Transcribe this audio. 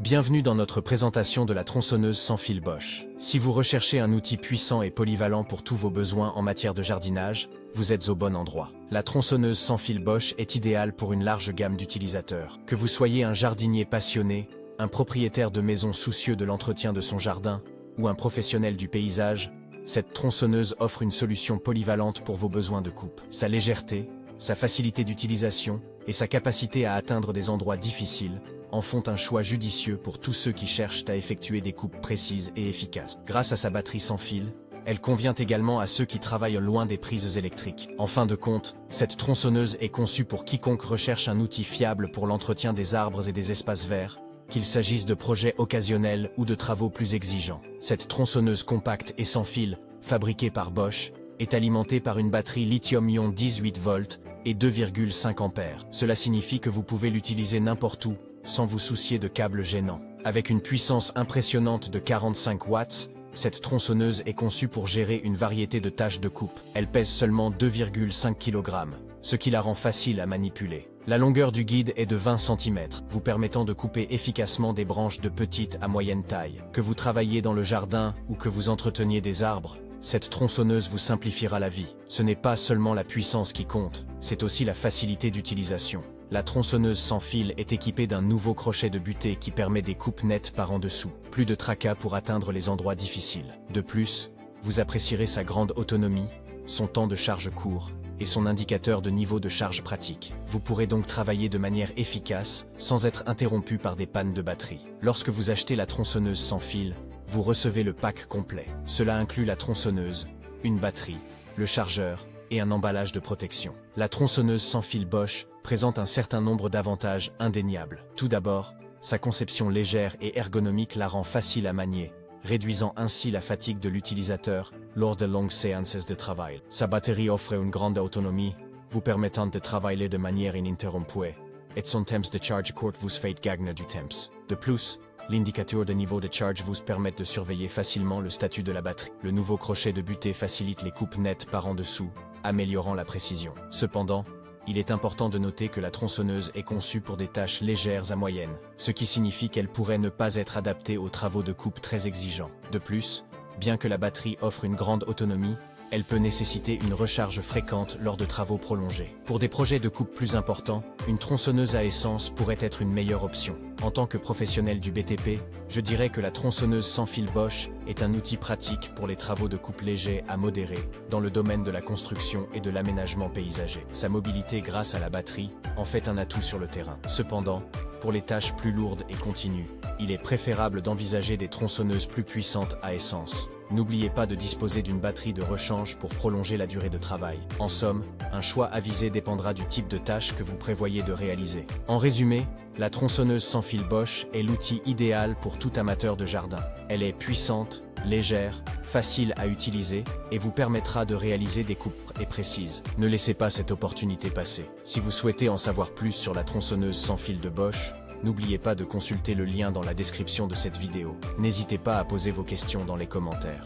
Bienvenue dans notre présentation de la tronçonneuse sans fil Bosch. Si vous recherchez un outil puissant et polyvalent pour tous vos besoins en matière de jardinage, vous êtes au bon endroit. La tronçonneuse sans fil Bosch est idéale pour une large gamme d'utilisateurs. Que vous soyez un jardinier passionné, un propriétaire de maison soucieux de l'entretien de son jardin, ou un professionnel du paysage, cette tronçonneuse offre une solution polyvalente pour vos besoins de coupe. Sa légèreté, sa facilité d'utilisation et sa capacité à atteindre des endroits difficiles en font un choix judicieux pour tous ceux qui cherchent à effectuer des coupes précises et efficaces. Grâce à sa batterie sans fil, elle convient également à ceux qui travaillent loin des prises électriques. En fin de compte, cette tronçonneuse est conçue pour quiconque recherche un outil fiable pour l'entretien des arbres et des espaces verts, qu'il s'agisse de projets occasionnels ou de travaux plus exigeants. Cette tronçonneuse compacte et sans fil, fabriquée par Bosch, est alimentée par une batterie lithium-ion 18 volts et 2,5 ampères. Cela signifie que vous pouvez l'utiliser n'importe où, sans vous soucier de câbles gênants. Avec une puissance impressionnante de 45 watts, cette tronçonneuse est conçue pour gérer une variété de tâches de coupe. Elle pèse seulement 2,5 kg, ce qui la rend facile à manipuler. La longueur du guide est de 20 cm, vous permettant de couper efficacement des branches de petite à moyenne taille. Que vous travailliez dans le jardin ou que vous entreteniez des arbres, cette tronçonneuse vous simplifiera la vie. Ce n'est pas seulement la puissance qui compte, c'est aussi la facilité d'utilisation. La tronçonneuse sans fil est équipée d'un nouveau crochet de butée qui permet des coupes nettes par en dessous. Plus de tracas pour atteindre les endroits difficiles. De plus, vous apprécierez sa grande autonomie, son temps de charge court et son indicateur de niveau de charge pratique. Vous pourrez donc travailler de manière efficace sans être interrompu par des pannes de batterie. Lorsque vous achetez la tronçonneuse sans fil, vous recevez le pack complet. Cela inclut la tronçonneuse, une batterie, le chargeur et un emballage de protection. La tronçonneuse sans fil Bosch présente un certain nombre d'avantages indéniables. Tout d'abord, sa conception légère et ergonomique la rend facile à manier, réduisant ainsi la fatigue de l'utilisateur lors de longues séances de travail. Sa batterie offre une grande autonomie, vous permettant de travailler de manière ininterrompue, et son temps de charge court vous fait gagner du temps. De plus, l'indicateur de niveau de charge vous permet de surveiller facilement le statut de la batterie. Le nouveau crochet de butée facilite les coupes nettes par en dessous, améliorant la précision. Cependant, il est important de noter que la tronçonneuse est conçue pour des tâches légères à moyennes, ce qui signifie qu'elle pourrait ne pas être adaptée aux travaux de coupe très exigeants. De plus, bien que la batterie offre une grande autonomie, elle peut nécessiter une recharge fréquente lors de travaux prolongés. Pour des projets de coupe plus importants, une tronçonneuse à essence pourrait être une meilleure option. En tant que professionnel du BTP, je dirais que la tronçonneuse sans fil Bosch est un outil pratique pour les travaux de coupe légers à modérés dans le domaine de la construction et de l'aménagement paysager. Sa mobilité grâce à la batterie en fait un atout sur le terrain. Cependant, pour les tâches plus lourdes et continues, il est préférable d'envisager des tronçonneuses plus puissantes à essence. N'oubliez pas de disposer d'une batterie de rechange pour prolonger la durée de travail. En somme, un choix avisé dépendra du type de tâche que vous prévoyez de réaliser. En résumé, la tronçonneuse sans fil Bosch est l'outil idéal pour tout amateur de jardin. Elle est puissante, légère, facile à utiliser et vous permettra de réaliser des coupes précises. Ne laissez pas cette opportunité passer. Si vous souhaitez en savoir plus sur la tronçonneuse sans fil de Bosch, n'oubliez pas de consulter le lien dans la description de cette vidéo. N'hésitez pas à poser vos questions dans les commentaires.